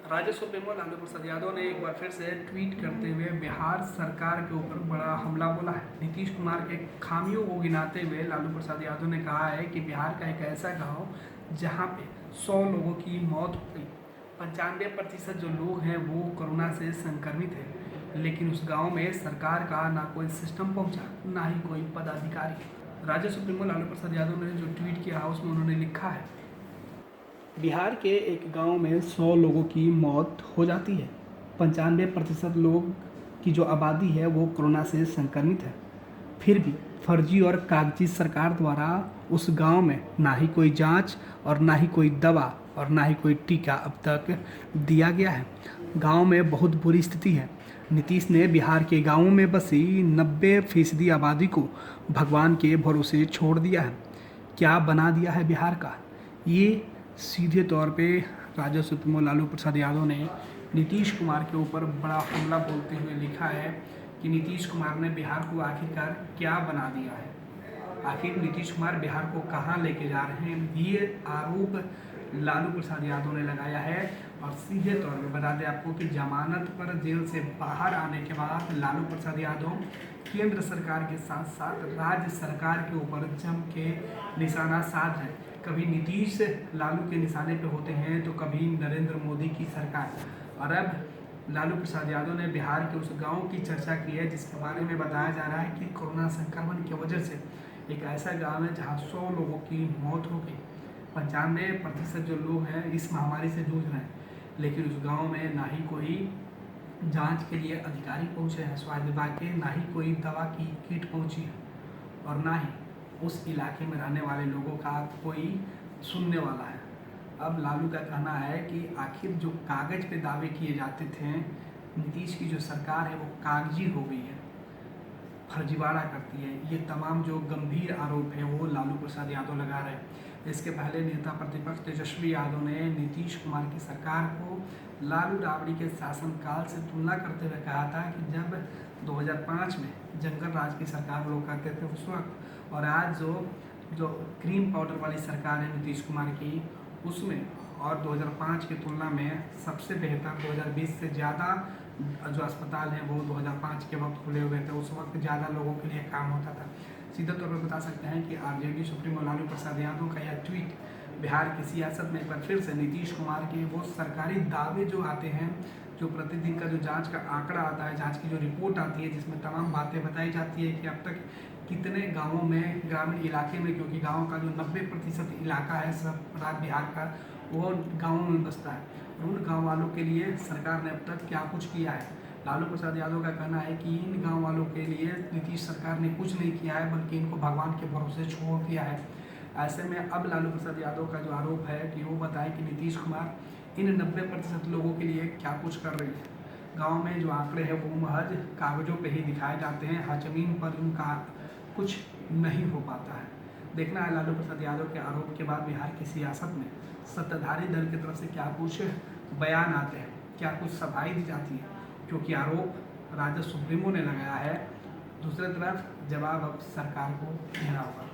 राजस्व सुप्रीमो लालू प्रसाद यादव ने एक बार फिर से ट्वीट करते हुए बिहार सरकार के ऊपर बड़ा हमला बोला है। नीतीश कुमार के खामियों को गिनाते हुए लालू प्रसाद यादव ने कहा है कि बिहार का एक ऐसा गांव जहां पे 100 लोगों की मौत हो गई, 95% जो लोग हैं वो कोरोना से संक्रमित हैं, लेकिन उस गांव में सरकार का ना कोई सिस्टम पहुंचा, ना ही कोई पदाधिकारी। राजस्व सुप्रीमो लालू प्रसाद यादव ने जो ट्वीट किया है उसमें उन्होंने लिखा है, बिहार के एक गांव में 100 लोगों की मौत हो जाती है, 95% लोग की जो आबादी है वो कोरोना से संक्रमित है। फिर भी फर्जी और कागजी सरकार द्वारा उस गांव में ना ही कोई जांच और ना ही कोई दवा और ना ही कोई टीका अब तक दिया गया है। गांव में बहुत बुरी स्थिति है। नीतीश ने बिहार के गांवों में बसी 90% आबादी को भगवान के भरोसे छोड़ दिया है। क्या बना दिया है बिहार का, ये सीधे तौर पे राजस्व सुप्रीमो लालू प्रसाद यादव ने नीतीश कुमार के ऊपर बड़ा हमला बोलते हुए लिखा है कि नीतीश कुमार ने बिहार को आखिरकार क्या बना दिया है, आखिर नीतीश कुमार बिहार को कहाँ लेके जा रहे हैं, ये आरोप लालू प्रसाद यादव ने लगाया है। और सीधे तौर पे बता दें आपको कि जमानत पर जेल से बाहर आने के बाद लालू प्रसाद यादव केंद्र सरकार के साथ साथ राज्य सरकार के ऊपर जम के निशाना साध है। कभी नीतीश लालू के निशाने पे होते हैं तो कभी नरेंद्र मोदी की सरकार। और अब लालू प्रसाद यादव ने बिहार के उस गांव की चर्चा की है जिसके बारे में बताया जा रहा है कि कोरोना संक्रमण की वजह से एक ऐसा गांव है जहां 100 लोगों की मौत हो गई, 95% जो लोग हैं इस महामारी से जूझ रहे हैं, लेकिन उस गांव में ना ही कोई जांच के लिए अधिकारी पहुंचे हैं स्वास्थ्य विभाग के, ना ही कोई दवा की किट पहुंची है और ना ही उस इलाके में रहने वाले लोगों का कोई सुनने वाला है। अब लालू का कहना है कि आखिर जो कागज पे दावे किए जाते थे, नीतीश की जो सरकार है वो कागजी हो गई है, फर्जीवाड़ा करती है। ये तमाम जो गंभीर आरोप है वो लालू प्रसाद यादव लगा रहे हैं। इसके पहले नेता प्रतिपक्ष तेजस्वी यादव ने नीतीश कुमार की सरकार को लालू राबड़ी के शासनकाल से तुलना करते हुए कहा था कि जब 2005 में जंगल राज की सरकार लोग करते थे उस वक्त, और आज जो क्रीम पाउडर वाली सरकार है नीतीश कुमार की, उसमें और 2005 की तुलना में सबसे बेहतर 2020 से ज़्यादा जो अस्पताल हैं वो 2005 के वक्त खुले हुए थे। उस वक्त ज़्यादा लोगों के लिए काम होता था। सीधे तौर पर बता सकते हैं कि आरजेडी सुप्रीमो लालू प्रसाद यादव का यह ट्वीट बिहार की सियासत में एक बार फिर से नीतीश कुमार के वो सरकारी दावे जो आते हैं, जो प्रतिदिन का जो जांच का आंकड़ा आता है, जांच की जो रिपोर्ट आती है जिसमें तमाम बातें बताई जाती है कि अब तक कितने गांवों में, ग्रामीण इलाके में, क्योंकि गांव का जो 90% इलाका है सब राज्य बिहार का वो गाँवों में बसता है, उन गाँव वालों के लिए सरकार ने अब तक क्या कुछ किया है। लालू प्रसाद यादव का कहना है कि इन गांव वालों के लिए नीतीश सरकार ने कुछ नहीं किया है, बल्कि इनको भगवान के भरोसे छोड़ दिया है। ऐसे में अब लालू प्रसाद यादव का जो आरोप है कि वो बताए कि नीतीश कुमार इन 90% लोगों के लिए क्या कुछ कर रही है। गांव में जो आंकड़े हैं वो महज कागजों पे ही दिखाए जाते हैं, हर जमीन पर उनका कुछ नहीं हो पाता है। देखना है लालू प्रसाद यादव के आरोप के बाद बिहार की सियासत में सत्ताधारी दल की तरफ से क्या कुछ बयान आते हैं, क्या कुछ सफाई दी जाती है, क्योंकि आरोप राजस्व सुप्रीमो ने लगाया है। दूसरी तरफ जवाब अब सरकार को देना होगा।